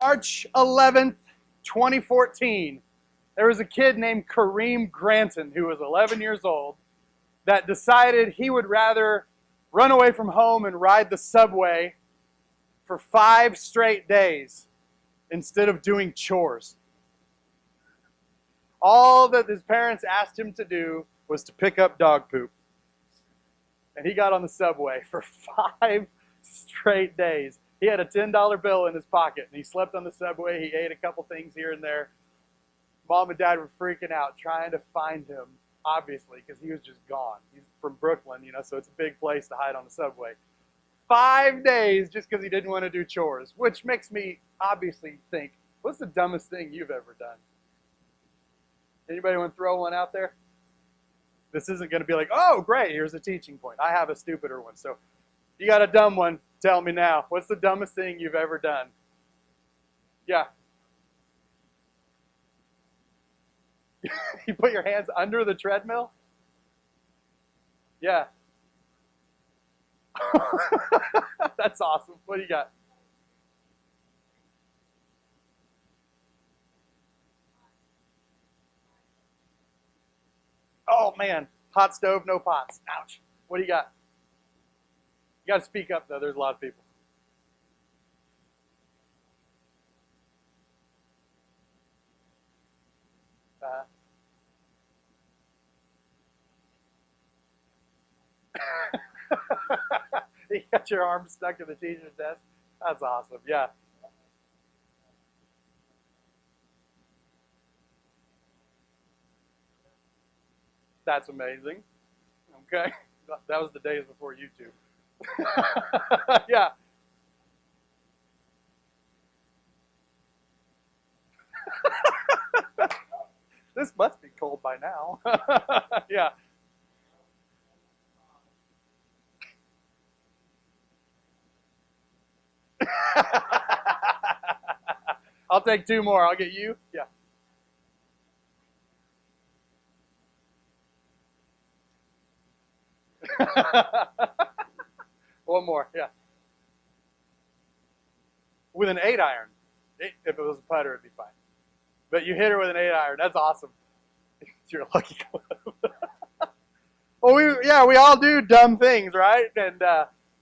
March 11th, 2014, there was a kid named Kareem Granton who was 11 years old that decided he would rather run away from home and ride the subway for 5 straight days instead of doing chores. All that his parents asked him to do was to pick up dog poop. And he got on the subway for 5 straight days. He had a $10 bill in his pocket, and he slept on the subway. He ate a couple things here and there. Mom and Dad were freaking out, trying to find him, obviously, because he was just gone. He's from Brooklyn, so it's a big place to hide on the subway. 5 days just because he didn't want to do chores, which makes me obviously think, what's the dumbest thing you've ever done? Anybody want to throw one out there? This isn't going to be like, oh, great, here's a teaching point. I have a stupider one. So if you got a dumb one, tell me now. What's the dumbest thing you've ever done? Yeah. You put your hands under the treadmill? Yeah. That's awesome. What do you got? Oh, man. Hot stove, no pots. Ouch. What do you got? You got to speak up, though. There's a lot of people. You got your arm stuck to the teacher's desk? That's awesome. Yeah. That's amazing. Okay. That was the days before YouTube. Yeah. This must be cold by now. Yeah. I'll take 2 more. I'll get you. Yeah. One more. Yeah. With an 8-iron. If it was a putter, it'd be fine. But you hit her with an 8-iron. That's awesome. You're a lucky club. Well, we all do dumb things, right? And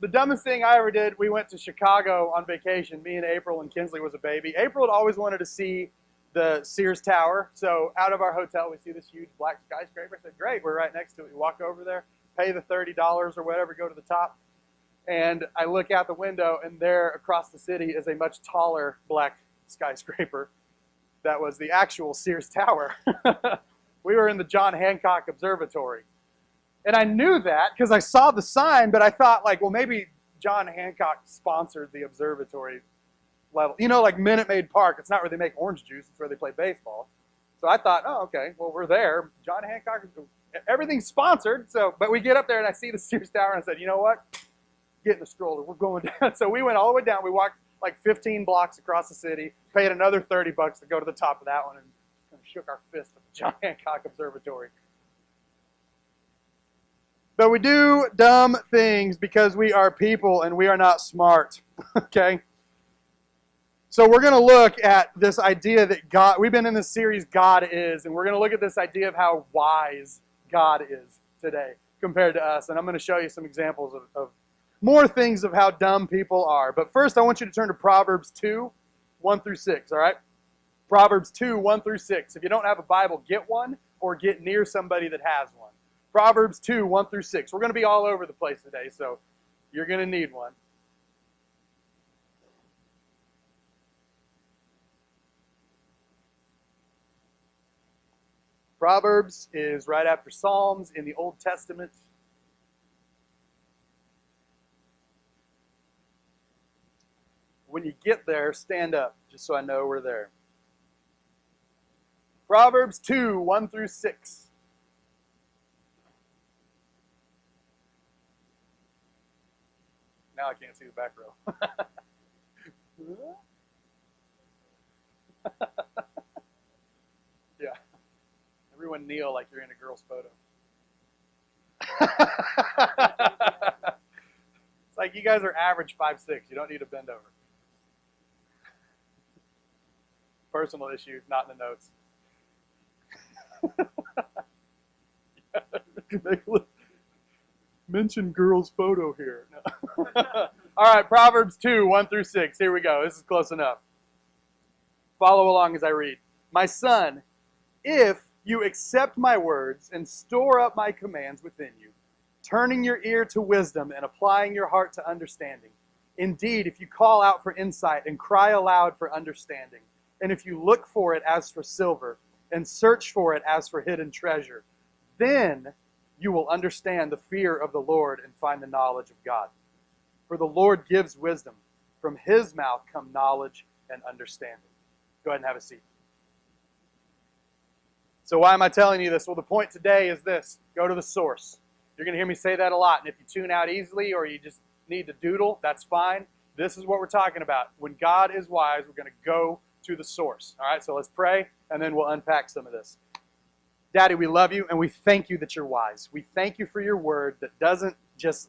the dumbest thing I ever did, we went to Chicago on vacation. Me and April, and Kinsley was a baby. April had always wanted to see the Sears Tower. So out of our hotel, we see this huge black skyscraper. I said, great, we're right next to it. We walk over there, pay the $30 or whatever, go to the top. And I look out the window, and there across the city is a much taller black skyscraper. That was the actual Sears Tower. We were in the John Hancock Observatory. And I knew that because I saw the sign, but I thought, well, maybe John Hancock sponsored the observatory level. Like Minute Maid Park, it's not where they make orange juice, it's where they play baseball. So I thought, oh, okay, well, we're there. John Hancock, everything's sponsored. But we get up there, and I see the Sears Tower, and I said, you know what? Get in the stroller. We're going down. So we went all the way down. We walked 15 blocks across the city, paid another $30 to go to the top of that one, and kind of shook our fist at the John Hancock Observatory. But we do dumb things because we are people and we are not smart. Okay? So we're going to look at this idea that God, we've been in this series, God is, and we're going to look at this idea of how wise God is today compared to us. And I'm going to show you some examples of more things of how dumb people are. But first, I want you to turn to Proverbs 2, 1 through 6, all right? Proverbs 2, 1 through 6. If you don't have a Bible, get one or get near somebody that has one. Proverbs 2, 1 through 6. We're going to be all over the place today, so you're going to need one. Proverbs is right after Psalms in the Old Testament. When you get there, stand up, just so I know we're there. Proverbs 2, 1 through 6. Now I can't see the back row. Yeah. Everyone kneel like you're in a girl's photo. It's like you guys are average 5'6". You don't need to bend over. personal issue, not in the notes. Mention girl's photo here. No. All right, Proverbs 2, 1 through 6. Here we go. This is close enough. Follow along as I read. My son, if you accept my words and store up my commands within you, turning your ear to wisdom and applying your heart to understanding. Indeed, if you call out for insight and cry aloud for understanding, and if you look for it as for silver and search for it as for hidden treasure, then you will understand the fear of the Lord and find the knowledge of God. For the Lord gives wisdom. From his mouth come knowledge and understanding. Go ahead and have a seat. So why am I telling you this? Well, the point today is this. Go to the source. You're going to hear me say that a lot. And if you tune out easily or you just need to doodle, that's fine. This is what we're talking about. When God is wise, we're going to go to the source. All right, so let's pray, and then we'll unpack some of this. Daddy, we love you, and we thank you that you're wise. We thank you for your word that doesn't just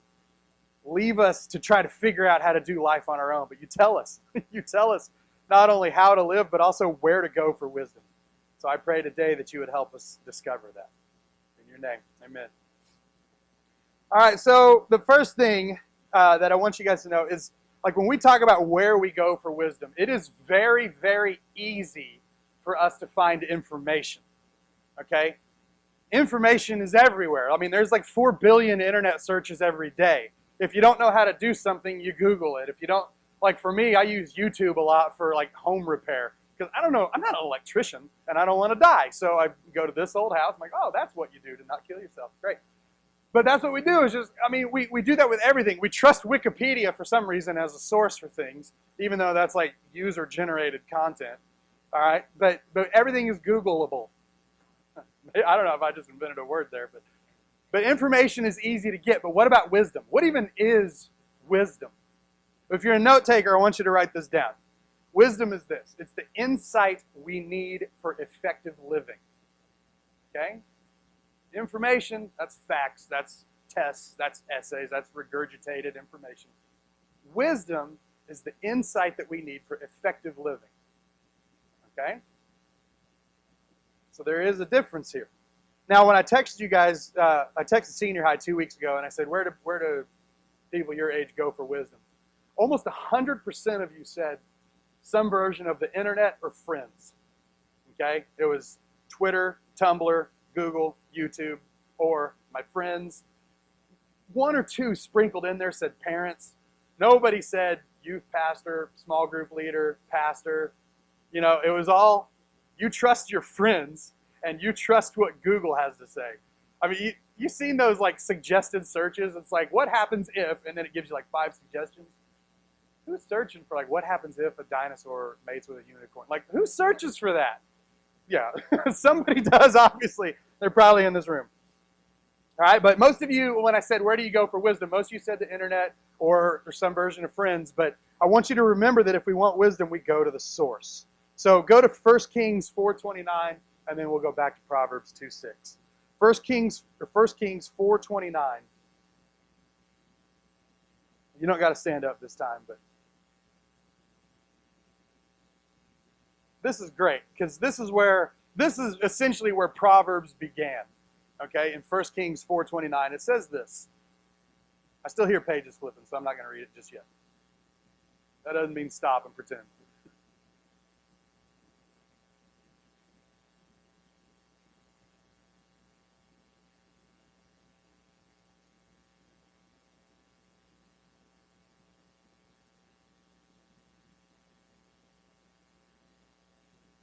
leave us to try to figure out how to do life on our own, but you tell us. You tell us not only how to live, but also where to go for wisdom. So I pray today that you would help us discover that. In your name, amen. All right, so the first thing that I want you guys to know is, like, when we talk about where we go for wisdom, it is very, very easy for us to find information, okay? Information is everywhere. I mean, there's like 4 billion internet searches every day. If you don't know how to do something, you Google it. If you don't, like for me, I use YouTube a lot for like home repair. Because I don't know, I'm not an electrician, and I don't want to die. So I go to this old house, I'm like, oh, that's what you do to not kill yourself. Great. But that's what we do is just, I mean, we do that with everything. We trust Wikipedia for some reason as a source for things, even though that's like user-generated content. All right? But everything is Googleable. I don't know if I just invented a word there, but information is easy to get. But what about wisdom? What even is wisdom? If you're a note taker, I want you to write this down. Wisdom is this. It's the insight we need for effective living. Okay? Information, that's facts, that's tests, that's essays, that's regurgitated information. Wisdom is the insight that we need for effective living. Okay? So there is a difference here. Now, when I texted you guys, I texted Senior High 2 weeks ago, and I said, where do people your age go for wisdom? Almost 100% of you said some version of the internet or friends. Okay? It was Twitter, Tumblr, Google, YouTube, or my friends. 1 or 2 sprinkled in there said parents. Nobody said youth pastor, small group leader, pastor. You know, it was all, you trust your friends and you trust what Google has to say. I mean, you've seen those like suggested searches. It's like, what happens if, and then it gives you like 5 suggestions. Who's searching for like, what happens if a dinosaur mates with a unicorn? Like, who searches for that? Yeah, somebody does, obviously. They're probably in this room. All right, but most of you, when I said, where do you go for wisdom? Most of you said the internet or some version of friends. But I want you to remember that if we want wisdom, we go to the source. So go to 1 Kings 4:29, and then we'll go back to Proverbs 2:6. 1 Kings 4:29. You don't got to stand up this time, but this is great, because this is essentially where Proverbs began. Okay, in 1 Kings 4:29, it says this. I still hear pages flipping, so I'm not going to read it just yet. That doesn't mean stop and pretend.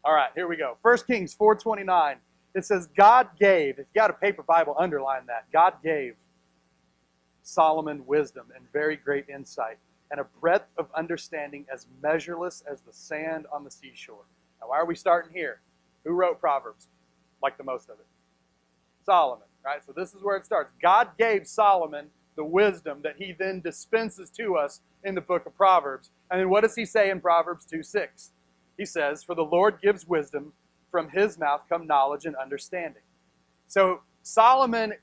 All right, here we go. 1 Kings 4:29. It says, God gave, if you got a paper Bible, underline that. God gave Solomon wisdom and very great insight, and a breadth of understanding as measureless as the sand on the seashore. Now, why are we starting here? Who wrote Proverbs? Like the most of it. Solomon, right? So this is where it starts. God gave Solomon the wisdom that he then dispenses to us in the book of Proverbs. And then what does he say in Proverbs 2:6? He says, for the Lord gives wisdom, from his mouth come knowledge and understanding. So Solomon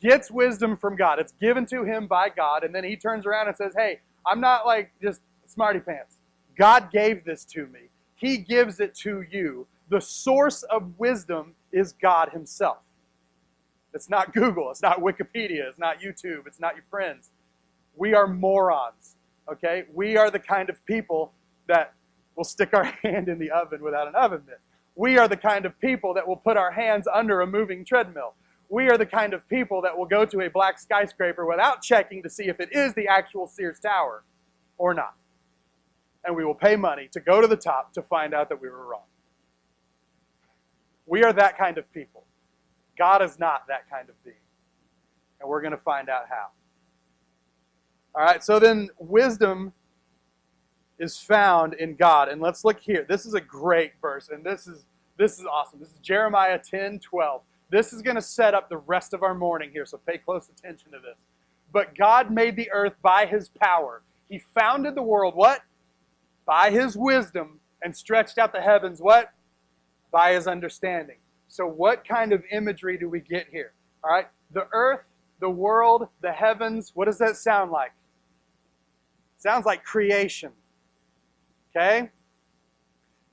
gets wisdom from God. It's given to him by God, and then he turns around and says, hey, I'm not like just smarty pants. God gave this to me. He gives it to you. The source of wisdom is God himself. It's not Google. It's not Wikipedia. It's not YouTube. It's not your friends. We are morons, okay? We are the kind of people that will stick our hand in the oven without an oven mitt. We are the kind of people that will put our hands under a moving treadmill. We are the kind of people that will go to a black skyscraper without checking to see if it is the actual Sears Tower or not. And we will pay money to go to the top to find out that we were wrong. We are that kind of people. God is not that kind of being. And we're going to find out how. All right, so then wisdom is found in God. And let's look here. This is a great verse, and this is awesome. This is Jeremiah 10:12. This is going to set up the rest of our morning here, so pay close attention to this. But God made the earth by his power. He founded the world, what? By his wisdom, and stretched out the heavens, what? By his understanding. So what kind of imagery do we get here? All right, the earth, the world, the heavens, what does that sound like? Sounds like creation. Okay?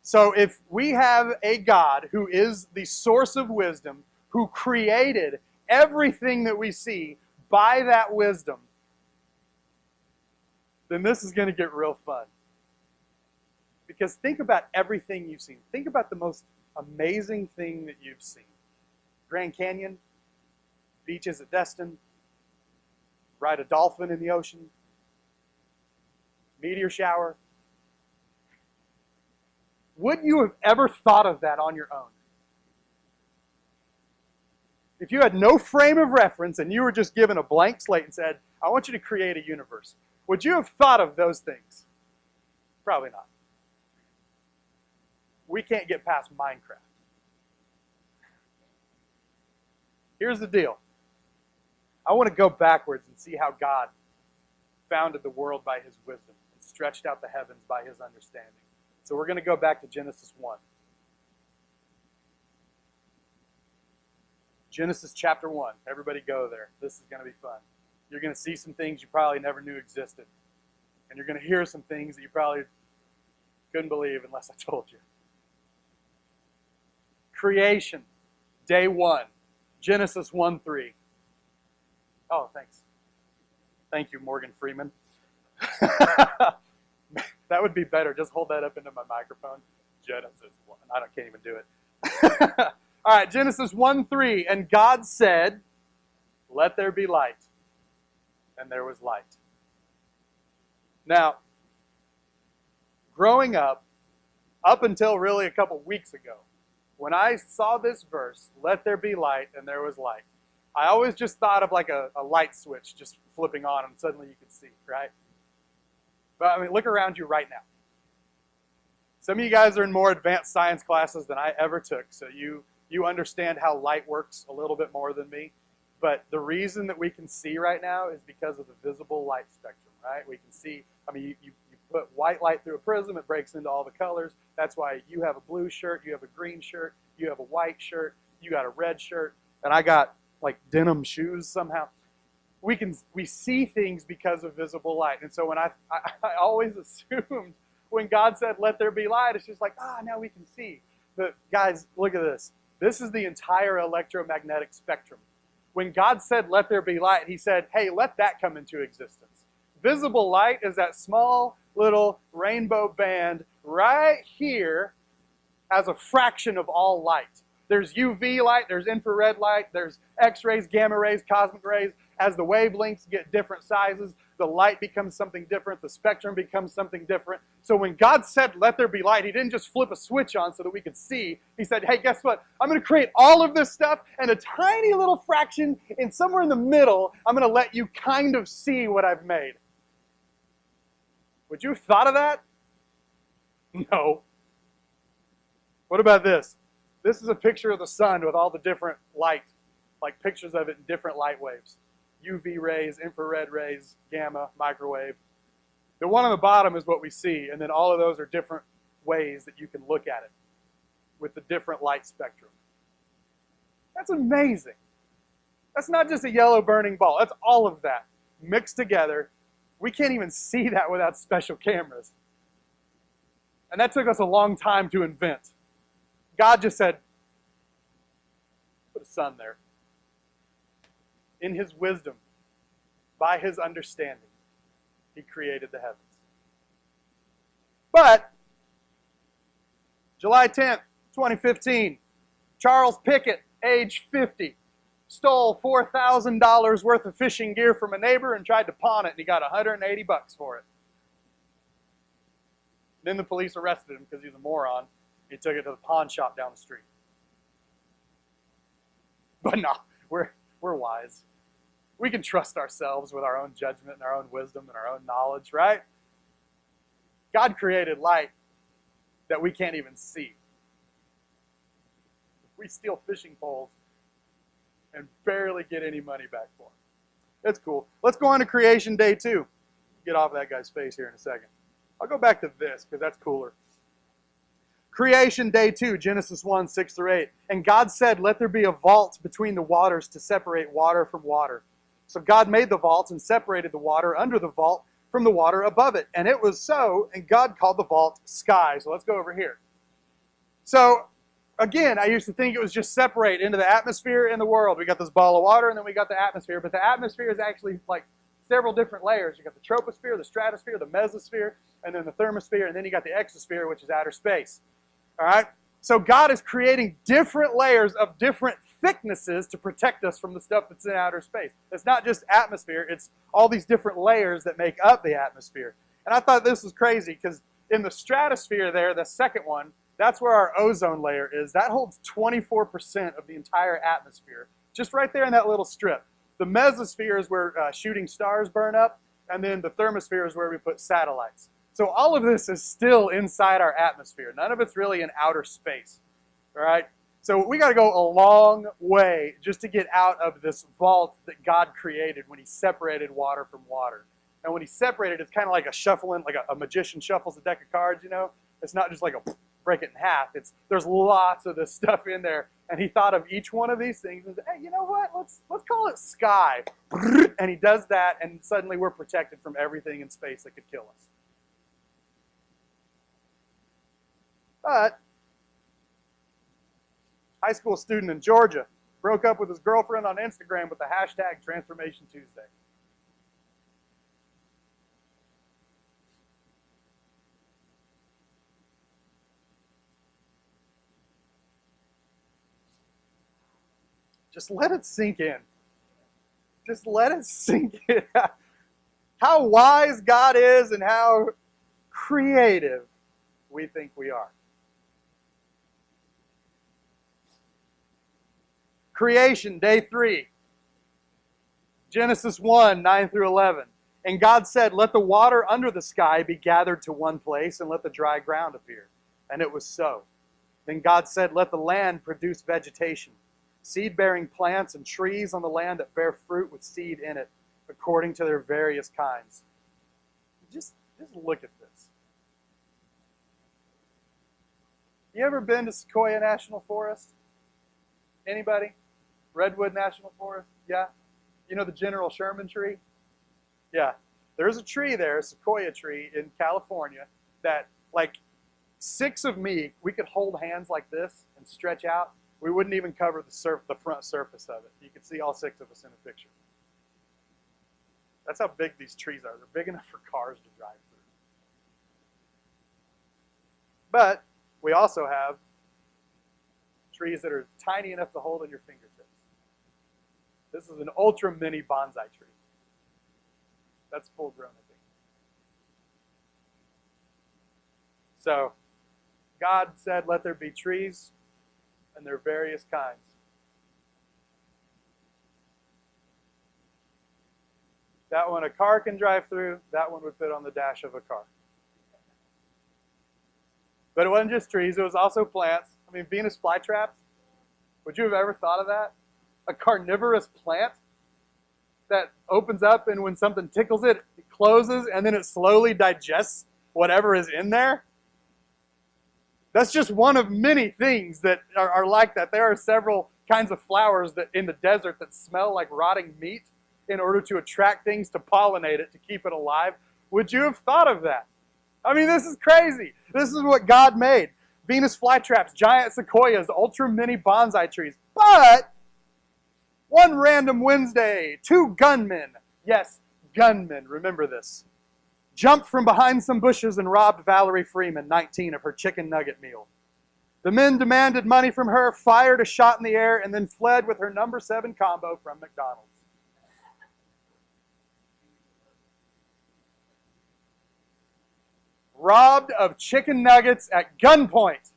So if we have a God who is the source of wisdom, who created everything that we see by that wisdom, then this is going to get real fun. Because think about everything you've seen. Think about the most amazing thing that you've seen. Grand Canyon, beaches at Destin, ride a dolphin in the ocean, meteor shower. Would you have ever thought of that on your own? If you had no frame of reference and you were just given a blank slate and said, I want you to create a universe, would you have thought of those things? Probably not. We can't get past Minecraft. Here's the deal. I want to go backwards and see how God founded the world by his wisdom and stretched out the heavens by his understanding. So we're going to go back to Genesis 1. Genesis chapter 1. Everybody go there. This is going to be fun. You're going to see some things you probably never knew existed. And you're going to hear some things that you probably couldn't believe unless I told you. Creation, day 1. Genesis 1:3. Oh, thanks. Thank you, Morgan Freeman. That would be better. Just hold that up into my microphone. Genesis 1. Can't even do it. All right, Genesis 1:3. And God said, let there be light. And there was light. Now, growing up until really a couple weeks ago, when I saw this verse, let there be light, and there was light, I always just thought of like a light switch just flipping on and suddenly you can see, right? But I mean, look around you right now. Some of you guys are in more advanced science classes than I ever took, so you understand how light works a little bit more than me. But the reason that we can see right now is because of the visible light spectrum, right? We can see, I mean, you put white light through a prism, it breaks into all the colors. That's why you have a blue shirt, you have a green shirt, you have a white shirt, you got a red shirt, and I got like denim shoes somehow. We see things because of visible light. And so when I always assumed when God said, let there be light, it's just like, now we can see. But guys, look at this. This is the entire electromagnetic spectrum. When God said, let there be light, he said, hey, let that come into existence. Visible light is that small little rainbow band right here as a fraction of all light. There's UV light, there's infrared light, there's X-rays, gamma rays, cosmic rays. As the wavelengths get different sizes, the light becomes something different, the spectrum becomes something different. So when God said, let there be light, he didn't just flip a switch on so that we could see. He said, hey, guess what? I'm going to create all of this stuff, and a tiny little fraction, and somewhere in the middle, I'm going to let you kind of see what I've made. Would you have thought of that? No. What about this? This is a picture of the sun with all the different light, like pictures of it in different light waves. UV rays, infrared rays, gamma, microwave. The one on the bottom is what we see, and then all of those are different ways that you can look at it with the different light spectrum. That's amazing. That's not just a yellow burning ball. That's all of that mixed together. We can't even see that without special cameras. And that took us a long time to invent. God just said, put a sun there. In his wisdom, by his understanding, he created the heavens. But, July 10th, 2015, Charles Pickett, age 50, stole $4,000 worth of fishing gear from a neighbor and tried to pawn it, and he got $180 for it. Then the police arrested him because he's a moron. He took it to the pawn shop down the street. But no, we're wise. We can trust ourselves with our own judgment and our own wisdom and our own knowledge, right? God created light that we can't even see. We steal fishing poles and barely get any money back for them. That's cool. Let's go on to creation day 2. Get off that guy's face here in a second. I'll go back to this because that's cooler. Creation day 2, Genesis 1, 6 through 8. And God said, let there be a vault between the waters to separate water from water. So God made the vaults and separated the water under the vault from the water above it. And it was so, and God called the vault sky. So let's go over here. So, again, I used to think it was just separate into the atmosphere and the world. We got this ball of water, and then we got the atmosphere. But the atmosphere is actually like several different layers. You got the troposphere, the stratosphere, the mesosphere, and then the thermosphere, and then you got the exosphere, which is outer space. All right? So God is creating different layers of different thicknesses to protect us from the stuff that's in outer space. It's not just atmosphere, it's all these different layers that make up the atmosphere. And I thought this was crazy because in the stratosphere there, the second one, that's where our ozone layer is. That holds 24% of the entire atmosphere, just right there in that little strip. The mesosphere is where shooting stars burn up, and then the thermosphere is where we put satellites. So all of this is still inside our atmosphere. None of it's really in outer space, all right? So we got to go a long way just to get out of this vault that God created when he separated water from water. And when he separated, it's kind of like a shuffling, like a magician shuffles a deck of cards, you know? It's not just like a break it in half. There's lots of this stuff in there. And he thought of each one of these things and said, hey, you know what? Let's call it sky. And he does that, and suddenly we're protected from everything in space that could kill us. But high school student in Georgia broke up with his girlfriend on Instagram with the hashtag Transformation Tuesday. Just let it sink in. Just let it sink in. How wise God is and how creative we think we are. Creation, day 3. Genesis 1, 9 through 11. And God said, let the water under the sky be gathered to one place, and let the dry ground appear. And it was so. Then God said, let the land produce vegetation, seed-bearing plants and trees on the land that bear fruit with seed in it, according to their various kinds. Just look at this. You ever been to Sequoia National Forest? Anybody? Redwood National Forest? Yeah? You know the General Sherman tree? Yeah. There's a tree there, a sequoia tree in California, that like 6 of me, we could hold hands like this and stretch out. We wouldn't even cover the front surface of it. You could see all 6 of us in a picture. That's how big these trees are. They're big enough for cars to drive through. But we also have trees that are tiny enough to hold in your fingertips. This is an ultra mini bonsai tree. That's full grown, I think. So, God said, let there be trees, and their various kinds. That one a car can drive through, that one would fit on the dash of a car. But it wasn't just trees, it was also plants. I mean, Venus flytraps. Would you have ever thought of that? A carnivorous plant that opens up, and when something tickles it, it closes, and then it slowly digests whatever is in there? That's just one of many things that are like that. There are several kinds of flowers that in the desert that smell like rotting meat in order to attract things to pollinate it, to keep it alive. Would you have thought of that? I mean, this is crazy. This is what God made. Venus flytraps, giant sequoias, ultra mini bonsai trees. But one random Wednesday, two gunmen, yes, gunmen, remember this, jumped from behind some bushes and robbed Valerie Freeman, 19, of her chicken nugget meal. The men demanded money from her, fired a shot in the air, and then fled with her number 7 combo from McDonald's. Robbed of chicken nuggets at gunpoint.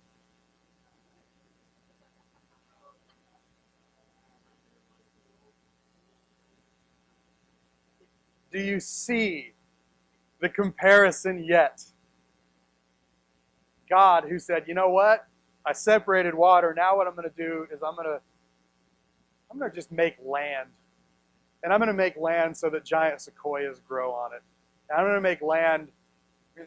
Do you see the comparison yet? God, who said, you know what? I separated water. Now what I'm going to do is I'm going to just make land. And I'm going to make land so that giant sequoias grow on it. And I'm going to make land.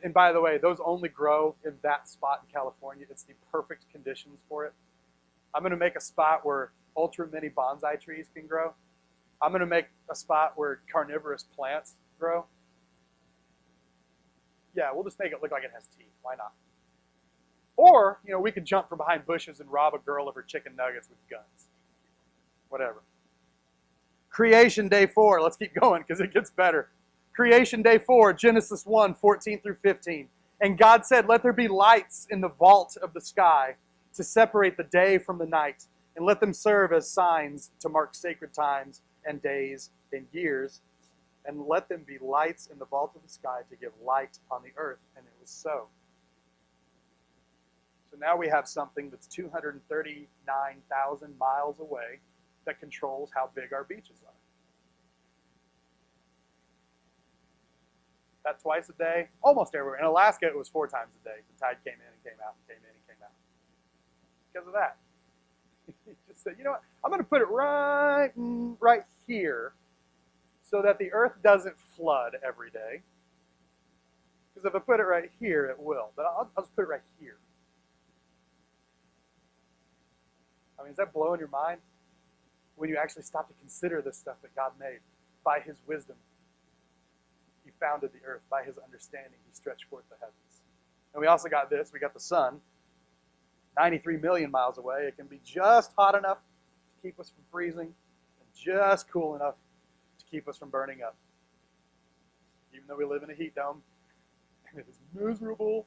And by the way, those only grow in that spot in California. It's the perfect conditions for it. I'm going to make a spot where ultra mini bonsai trees can grow. I'm going to make a spot where carnivorous plants grow. Yeah, we'll just make it look like it has teeth. Why not? Or, we could jump from behind bushes and rob a girl of her chicken nuggets with guns. Whatever. Creation day 4. Let's keep going because it gets better. Creation day 4, Genesis 1, 14 through 15. And God said, let there be lights in the vault of the sky to separate the day from the night, and let them serve as signs to mark sacred times and days and years, and let them be lights in the vault of the sky to give light on the earth. And it was so. So now we have something that's 239,000 miles away that controls how big our beaches are. That twice a day, almost everywhere. In Alaska, it was 4 times a day. The tide came in and came out and came in and came out. Because of that. He just said, you know what? I'm going to put it right here so that the earth doesn't flood every day. Because if I put it right here, it will. But I'll just put it right here. I mean, is that blowing your mind? When you actually stop to consider this stuff that God made by his wisdom. He founded the earth. By his understanding, he stretched forth the heavens. And we also got this. We got the sun. 93 million miles away. It can be just hot enough to keep us from freezing and just cool enough to keep us from burning up. Even though we live in a heat dome, and it is miserable.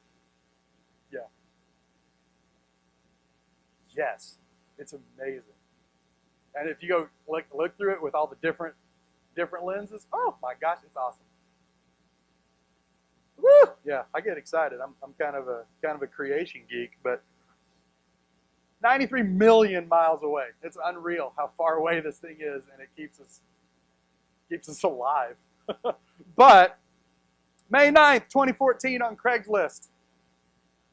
Yeah. Yes, it's amazing. And if you go look through it with all the different lenses, oh my gosh, it's awesome. Woo! Yeah, I get excited. I'm kind of a creation geek, but 93 million miles away. It's unreal how far away this thing is, and it keeps us alive. But May 9th, 2014 on Craigslist.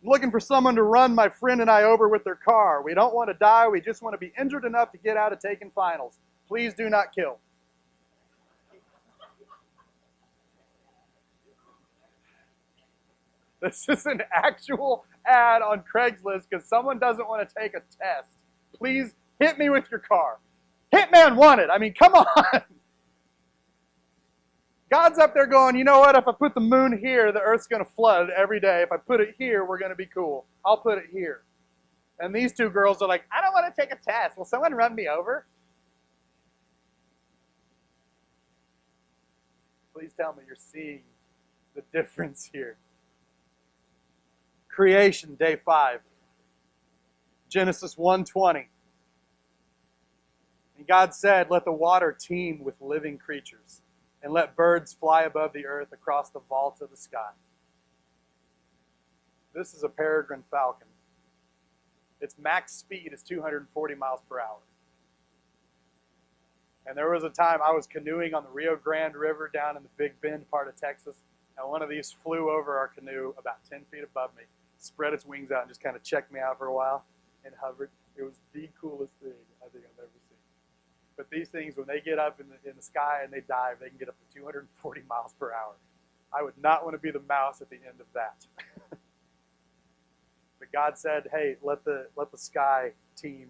I'm looking for someone to run my friend and I over with their car. We don't want to die. We just want to be injured enough to get out of taking finals. Please do not kill. This is an actual ad on Craigslist because someone doesn't want to take a test. Please hit me with your car. Hitman wanted. I mean, come on. God's up there going, you know what? If I put the moon here, the earth's going to flood every day. If I put it here, we're going to be cool. I'll put it here. And these two girls are like, I don't want to take a test. Will someone run me over? Please tell me you're seeing the difference here. Creation, day 5. Genesis 1:20. And God said, let the water teem with living creatures, and let birds fly above the earth across the vault of the sky. This is a peregrine falcon. Its max speed is 240 miles per hour. And there was a time I was canoeing on the Rio Grande River down in the Big Bend part of Texas, and one of these flew over our canoe about 10 feet above me, spread its wings out, and just kind of checked me out for a while, and hovered. It was the coolest thing I think I've ever seen. But these things, when they get up in the sky and they dive, they can get up to 240 miles per hour. I would not want to be the mouse at the end of that. But God said, hey, let the sky teem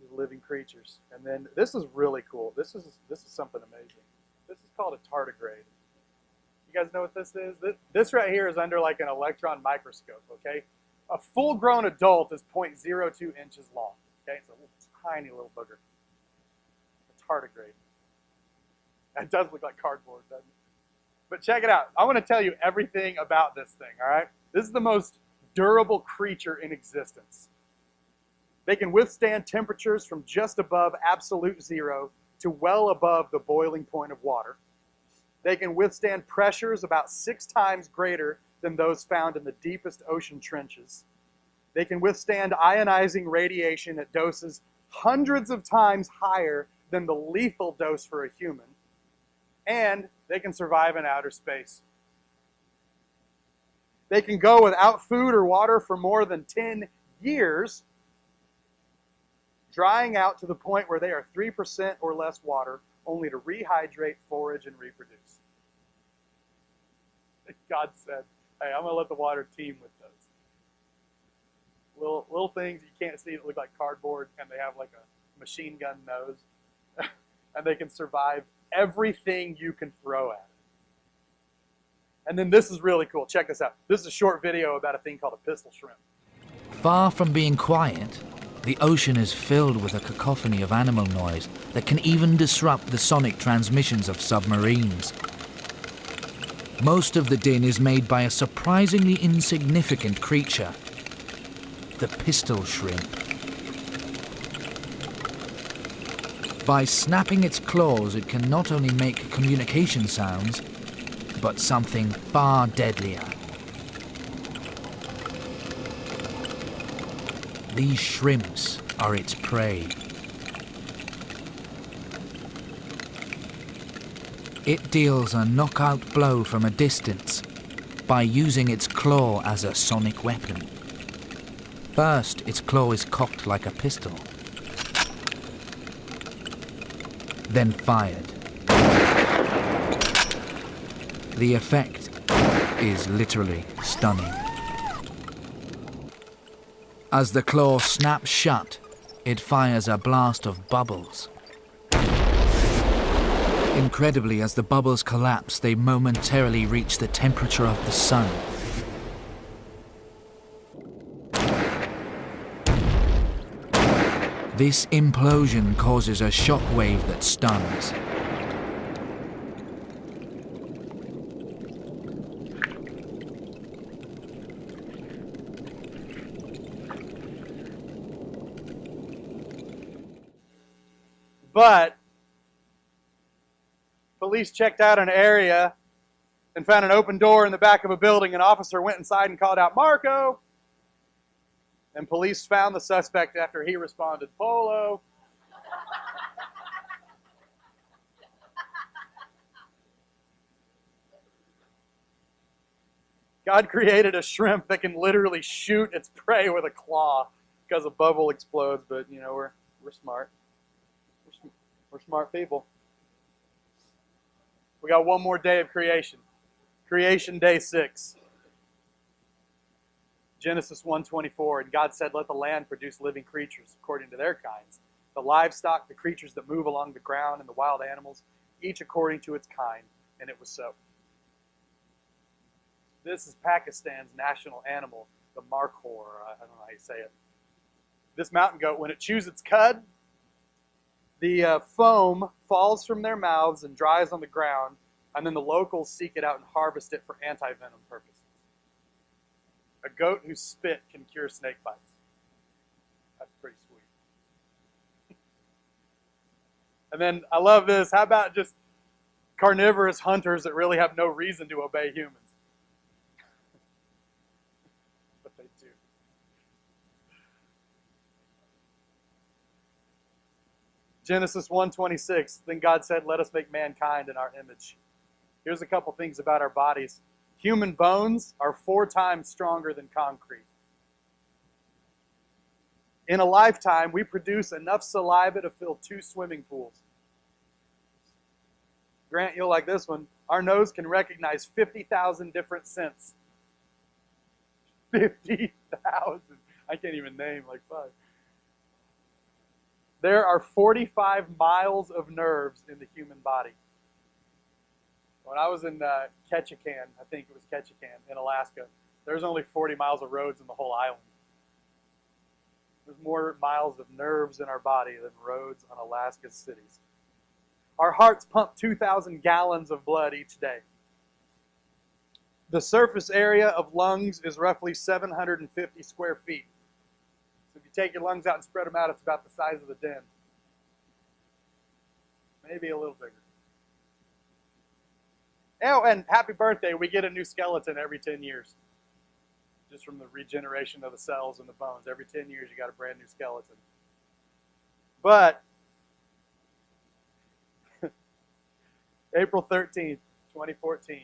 with living creatures. And then this is really cool. This is something amazing. This is called a tardigrade. You guys know what this is? This right here is under like an electron microscope, okay? A full-grown adult is 0.02 inches long, okay? It's a little, tiny little booger. It's tardigrade. It does look like cardboard, doesn't it? But check it out. I want to tell you everything about this thing, all right? This is the most durable creature in existence. They can withstand temperatures from just above absolute zero to well above the boiling point of water. They can withstand pressures about 6 times greater than those found in the deepest ocean trenches. They can withstand ionizing radiation at doses hundreds of times higher than the lethal dose for a human. And they can survive in outer space. They can go without food or water for more than 10 years, drying out to the point where they are 3% or less water, only to rehydrate, forage, and reproduce. God said, hey, I'm going to let the water teem with those. Little things you can't see that look like cardboard, and they have like a machine gun nose. And they can survive everything you can throw at it. And then this is really cool. Check this out. This is a short video about a thing called a pistol shrimp. Far from being quiet, the ocean is filled with a cacophony of animal noise that can even disrupt the sonic transmissions of submarines. Most of the din is made by a surprisingly insignificant creature, the pistol shrimp. By snapping its claws, it can not only make communication sounds, but something far deadlier. These shrimps are its prey. It deals a knockout blow from a distance by using its claw as a sonic weapon. First, its claw is cocked like a pistol, then fired. The effect is literally stunning. As the claw snaps shut, it fires a blast of bubbles. Incredibly, as the bubbles collapse, they momentarily reach the temperature of the sun. This implosion causes a shock wave that stuns. But police checked out an area and found an open door in the back of a building. An officer went inside and called out, "Marco!" And police found the suspect after he responded, "Polo." God created a shrimp that can literally shoot its prey with a claw because a bubble explodes, but you know, we're smart. We're smart people. We got one more day of creation. Creation day 6. Genesis 1:24, and God said, "Let the land produce living creatures according to their kinds, the livestock, the creatures that move along the ground, and the wild animals, each according to its kind." And it was so. This is Pakistan's national animal, the markhor. I don't know how you say it. This mountain goat, when it chews its cud, the foam falls from their mouths and dries on the ground, and then the locals seek it out and harvest it for anti-venom purposes. A goat whose spit can cure snake bites. That's pretty sweet. And then I love this. How about just carnivorous hunters that really have no reason to obey humans? But they do. Genesis 1:26, then God said, "Let us make mankind in our image." Here's a couple things about our bodies. Human bones are 4 times stronger than concrete. In a lifetime, we produce enough saliva to fill 2 swimming pools. Grant, you'll like this one. Our nose can recognize 50,000 different scents. 50,000. I can't even name like 5. There are 45 miles of nerves in the human body. When I was in Ketchikan, I think it was Ketchikan in Alaska, there's only 40 miles of roads in the whole island. There's more miles of nerves in our body than roads on Alaska's cities. Our hearts pump 2,000 gallons of blood each day. The surface area of lungs is roughly 750 square feet. So if you take your lungs out and spread them out, it's about the size of the den. Maybe a little bigger. Oh, and happy birthday, we get a new skeleton every 10 years. Just from the regeneration of the cells and the bones. Every 10 years you got a brand new skeleton. But April 13th, 2014,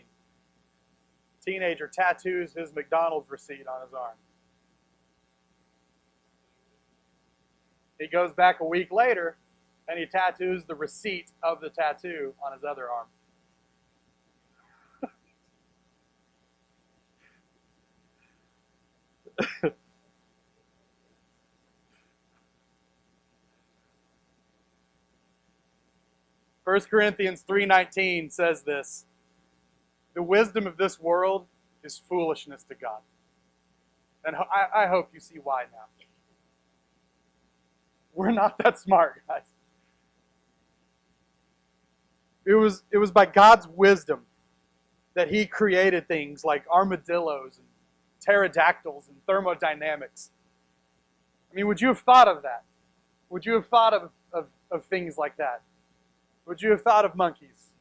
teenager tattoos his McDonald's receipt on his arm. He goes back a week later and he tattoos the receipt of the tattoo on his other arm. First Corinthians 3:19 says this: the wisdom of this world is foolishness to God. And I hope you see why now. We're not that smart, guys. It was by God's wisdom that He created things like armadillos and pterodactyls and thermodynamics. I mean, would you have thought of that? Would you have thought of things like that? Would you have thought of monkeys?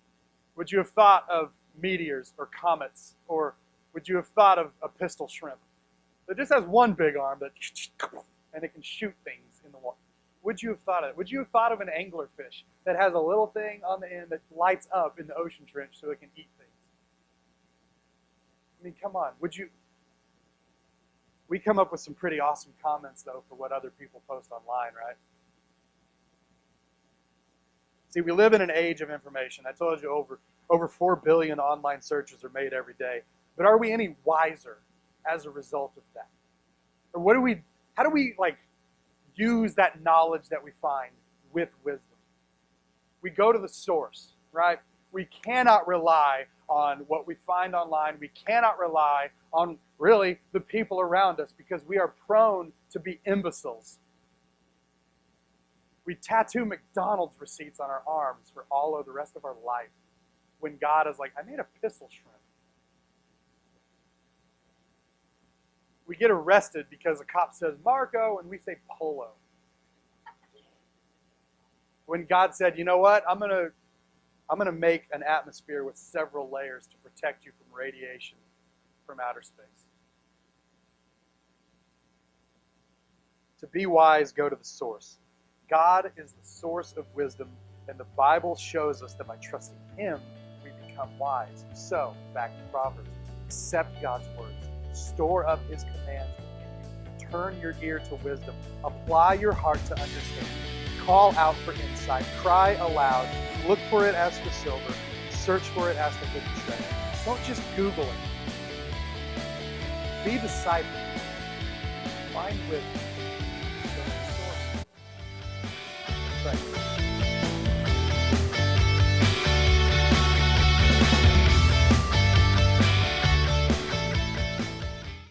Would you have thought of meteors or comets? Or would you have thought of a pistol shrimp that just has one big arm and it can shoot things in the water? Would you have thought of it? Would you have thought of an anglerfish that has a little thing on the end that lights up in the ocean trench so it can eat things? I mean, come on. We come up with some pretty awesome comments, though, for what other people post online, right? See, we live in an age of information. I told you over 4 billion online searches are made every day. But are we any wiser as a result of that? Or how do we use that knowledge that we find with wisdom? We go to the source, right? We cannot rely on what we find online. We cannot rely on, really, the people around us because we are prone to be imbeciles. We tattoo McDonald's receipts on our arms for all of the rest of our life when God is like, I made a pistol shrimp. We get arrested because a cop says Marco and we say Polo. When God said, you know what, I'm gonna make an atmosphere with several layers to protect you from radiation from outer space. To be wise, go to the source. God is the source of wisdom, and the Bible shows us that by trusting Him, we become wise. So, back to Proverbs. Accept God's words. Store up His commands within you. Turn your ear to wisdom. Apply your heart to understanding. Call out for insight. Cry aloud. Look for it as for silver. Search for it as for hidden treasure. Don't just Google it. Be disciple. Find wisdom. Go to the source. Pray.